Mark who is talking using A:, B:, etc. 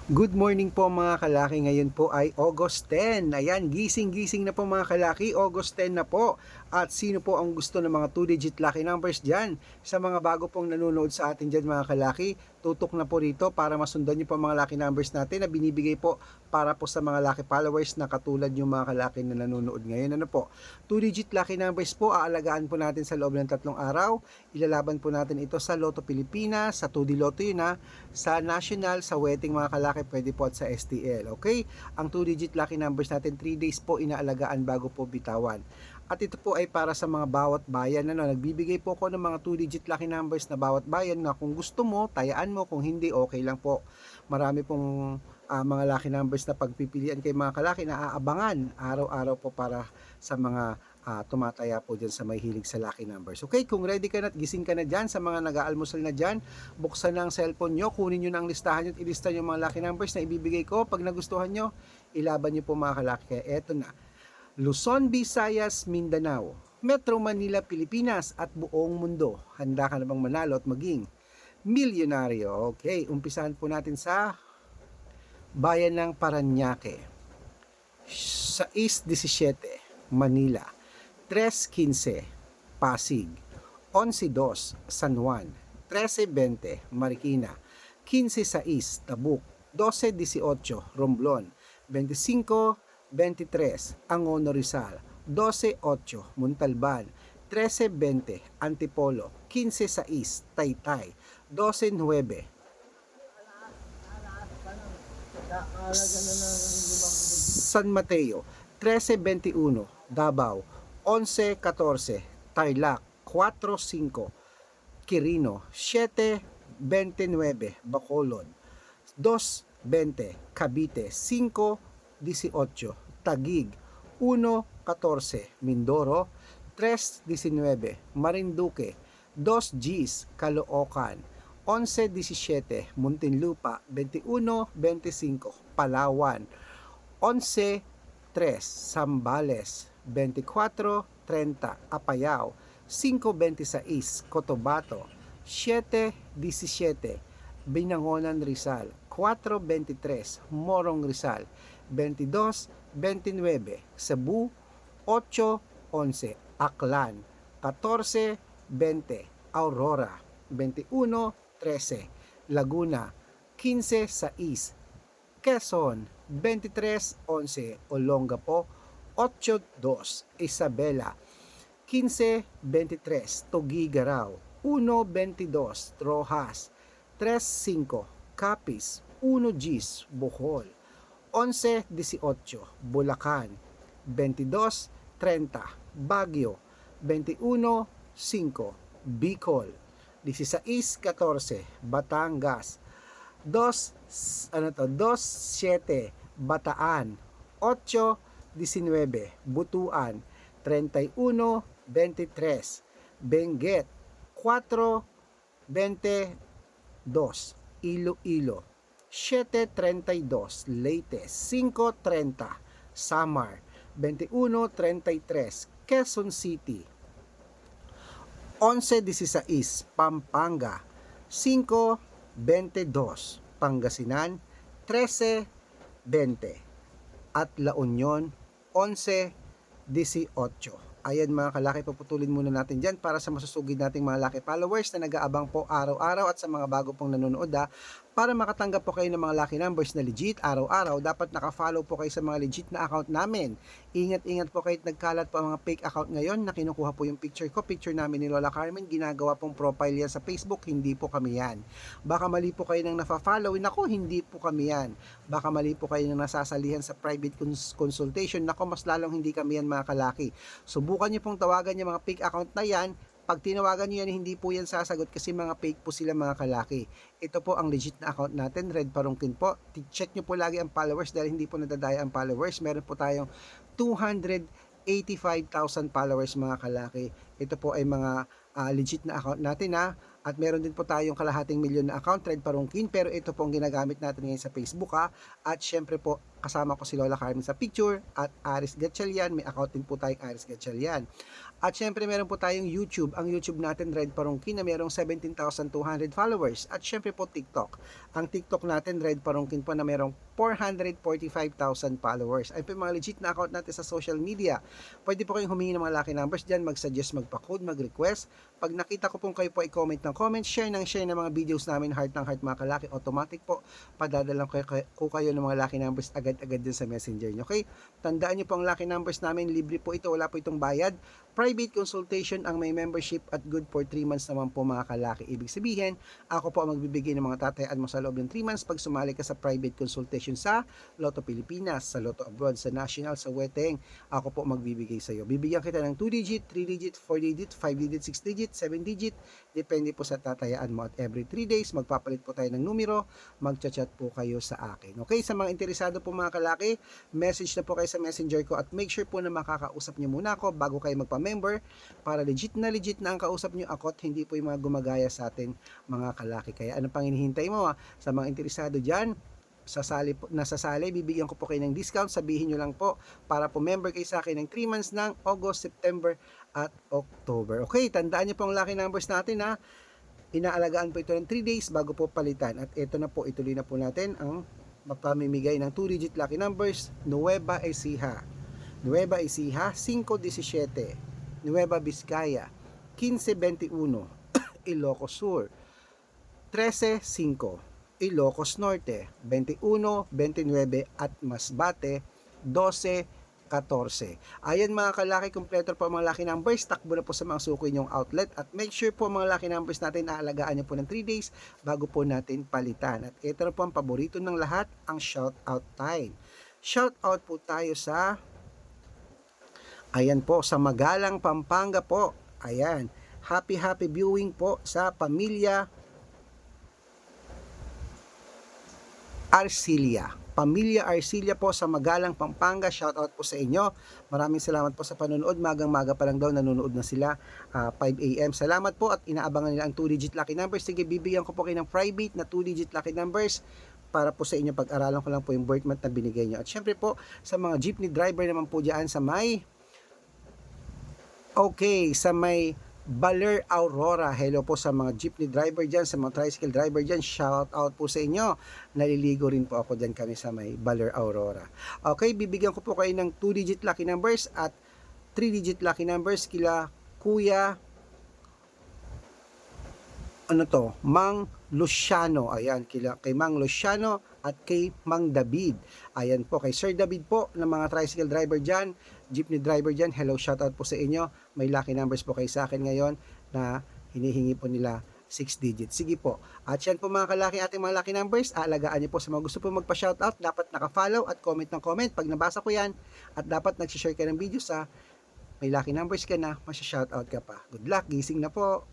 A: Good morning po mga kalaki. Ngayon po ay August 10. Ayan, gising-gising na po mga kalaki. August 10 na po. At sino po ang gusto ng mga 2-digit lucky numbers dyan? Sa mga bago pong nanonood sa atin dyan mga kalaki, tutok na po rito para masundan nyo po mga lucky numbers natin na binibigay po para po sa mga lucky followers na katulad yung mga kalaki na nanonood ngayon. Ano po? 2-digit lucky numbers po, aalagaan po natin sa loob ng 3 araw. Ilalaban po natin ito sa Lotto Pilipinas, sa 2D Lotto yun ha, sa National, sa Wedding mga kalaki, pwede po at sa STL. Okay? Ang 2-digit lucky numbers natin, 3 days po inaalagaan bago po bitawan. At ito po ay para sa mga bawat bayan. Nagbibigay po ako ng mga 2-digit lucky numbers na bawat bayan na kung gusto mo, tayaan mo. Kung hindi, okay lang po. Marami pong mga lucky numbers na pagpipilian kay mga kalaki na aabangan araw-araw po para sa mga tumataya po dyan sa may hilig sa lucky numbers. Okay, kung ready ka na at gising ka na dyan, sa mga nag-aalmusal na dyan, buksan na ang cellphone nyo, kunin nyo na ang listahan nyo at ilista nyo mga lucky numbers na ibibigay ko. Pag nagustuhan nyo, ilaban nyo po mga kalaki. Kaya eto na. Luzon, Visayas, Mindanao, Metro Manila, Pilipinas at buong mundo. Handa ka na bang manalo at maging milyonaryo? Okay, umpisahan po natin sa bayan ng Parañaque. Sa East 17, Manila. 3:15, Pasig. 11:02, San Juan. 13:20, Marikina. 15:06, Tabuk. 12:18, Romblon. 25:23, Angono, Rizal. 12:08, Montalban. 13:20, Antipolo. 15:06, Taytay. 12:09, San Mateo. 13:21, Davao. 11:14, Tarlac. 4:05, Quirino. 7:29, Bacolod. 2:20, Cavite. 5:18, Taguig. 1:14, Mindoro. 3:19, Marinduque. 2 Gs, Caloocan. 11:17, Muntinlupa. 21:25, Palawan. 11:03, Zambales. 24:30, Apayao. 5:26, Cotabato. 7:17, Binangonan, Rizal. 4:23, Morong, Rizal. 22:29, Cebu. 8:11, Aklan. 14:20, Aurora. 21:13, Laguna. 15:6, Quezon. 23:11, Olongapo. 8:2, Isabela. 15:23, Tuguegarao. 1:22, Rojas. 3:05, Capiz. 1 Gs, Bohol. 11:18, Bulacan. 22:30, Baguio. 21:05, Bicol. 16:14, Batangas. 2:07, Bataan. 8:19, Butuan. 31:23, Benguet. 4:22, Iloilo. 7:32, Leyte. 5:30, Samar. 21:33, Quezon City. 11:16, Pampanga. 5:22, Pangasinan. 13:20 at La Union. 11:18. Ayan mga kalaki, paputulin muna natin dyan para sa masusugid nating mga lucky followers na nag-aabang po araw-araw at sa mga bago pong nanonood para makatanggap po kayo ng mga lucky numbers na legit araw-araw, dapat naka-follow po kayo sa mga legit na account namin. Ingat-ingat po kahit nagkalat po ang mga fake account ngayon na kinukuha po yung picture ko, picture namin ni Lola Carmen, ginagawa pong profile yan sa Facebook, hindi po kami yan. Baka mali po kayo nang nafa-follow, nako hindi po kami yan. Baka mali po kayo nang nasasalihan sa private consultation, nako mas lalong hindi kami yan mga kalaki. Subukan nyo pong tawagan yung mga fake account na yan. Pag tinawagan nyo yan, hindi po yan sasagot kasi mga fake po sila mga kalaki. Ito po ang legit na account natin, Red Parungkin po. Check nyo po lagi ang followers dahil hindi po nadadaya ang followers. Meron po tayong 285,000 followers mga kalaki. Ito po ay mga legit na account natin At meron din po tayong kalahating milyon na account, Red Parungkin. Pero ito po ang ginagamit natin ngayon sa Facebook At syempre po, kasama ko si Lola Carmen sa picture at Aris Gatchalian. May account din po tayong Aris Gatchalian. At syempre meron po tayong YouTube. Ang YouTube natin, Red Parungkin, na merong 17,200 followers. At syempre po TikTok. Ang TikTok natin, Red Parungkin po, na merong 445,000 followers. Ay po yung mga legit na account natin sa social media. Pwede po kayong humingi ng mga lucky numbers dyan, mag-suggest, magpa-code, mag-request. Pag nakita ko pong kayo po ay comment ng comment, share ng mga videos namin, heart ng heart mga kalaki, automatic po, padadalang ko kayo ng mga lucky numbers agad-agad din sa messenger nyo. Okay? Tandaan nyo po ang lucky numbers namin, libre po ito, wala po itong bayad. Private consultation ang may membership at good for 3 months naman po mga kalaki. Ibig sabihin, ako po ang magbibigay ng mga tatayaan mo sa loob ng 3 months pag sumali ka sa private consultation sa Lotto Pilipinas, sa Lotto Abroad, sa National, sa Weteng. Ako po magbibigay sa iyo. Bibigyan kita ng 2 digit, 3 digit, 4 digit, 5 digit, 6 digit, 7 digit. Depende po sa tatayaan mo. At every 3 days, magpapalit po tayo ng numero. Magchat-chat po kayo sa akin. Okay, sa mga interesado po mga kalaki, message na po kayo sa messenger ko at make sure po na makakausap niyo muna ako bago kayo magpa-member para legit na ang kausap niyo ako at hindi po yung mga gumagaya sa atin mga kalaki. Kaya ano pang hinihintay mo sa mga interesado dyan? Nasasali, bibigyan ko po kayo ng discount, sabihin nyo lang po para po member kayo sa akin ng 3 months ng August, September at October. Okay, tandaan nyo po ang lucky numbers natin ha. Inaalagaan po ito ng 3 days bago po palitan. At ito na po, ituloy na po natin ang mapamimigay ng 2 digit lucky numbers. Nueva Ecija, 517, Nueva Vizcaya, 1521, Ilocos Sur, 13-5, Ilocos Norte, 21-29 at Masbate, 12-14. Ayan mga kalaki, kompleto po mga lucky numbers. Takbo na po sa mga suki nyong outlet at make sure po mga lucky numbers natin aalagaan nyo po ng 3 days bago po natin palitan. At ito na po ang paborito ng lahat, ang shout out time. Shout out po tayo sa ayan po, sa Magalang, Pampanga po. Ayan, happy viewing po sa pamilya Arcilia. Pamilya Arcilia po sa Magalang, Pampanga. Shout out po sa inyo. Maraming salamat po sa panonood. Magang-maga pa lang daw nanonood na sila. 5 AM. Salamat po at inaabangan nila ang 2 digit lucky numbers. Sige, bibigyan ko po kayo ng private na 2 digit lucky numbers para po sa inyo. Pag-aralan ko lang po yung birth month na binigay nyo. At syempre po sa mga jeepney driver naman po dyan sa may Baler Aurora. Hello po sa mga jeepney driver dyan, sa mga tricycle driver dyan. Shout out po sa inyo. Naliligo rin po ako dyan kami sa may Baler Aurora. Okay, bibigyan ko po kayo ng 2 digit lucky numbers at 3 digit lucky numbers kila Kuya Mang Luciano. Ayan, kay Mang Luciano at kay Mang David. Ayan po, kay Sir David po ng mga tricycle driver dyan, jeepney driver dyan. Hello, shout out po sa inyo. May lucky numbers po kayo sa akin ngayon na hinihingi po nila 6 digits. Sige po. At yan po mga kalaki, ating mga lucky numbers. Aalagaan niyo po sa mga gusto po magpa-shoutout. Dapat naka-follow at comment ng comment pag nabasa ko yan. At dapat nag-share ka ng video sa may lucky numbers ka na, masya-shoutout ka pa. Good luck, gising na po.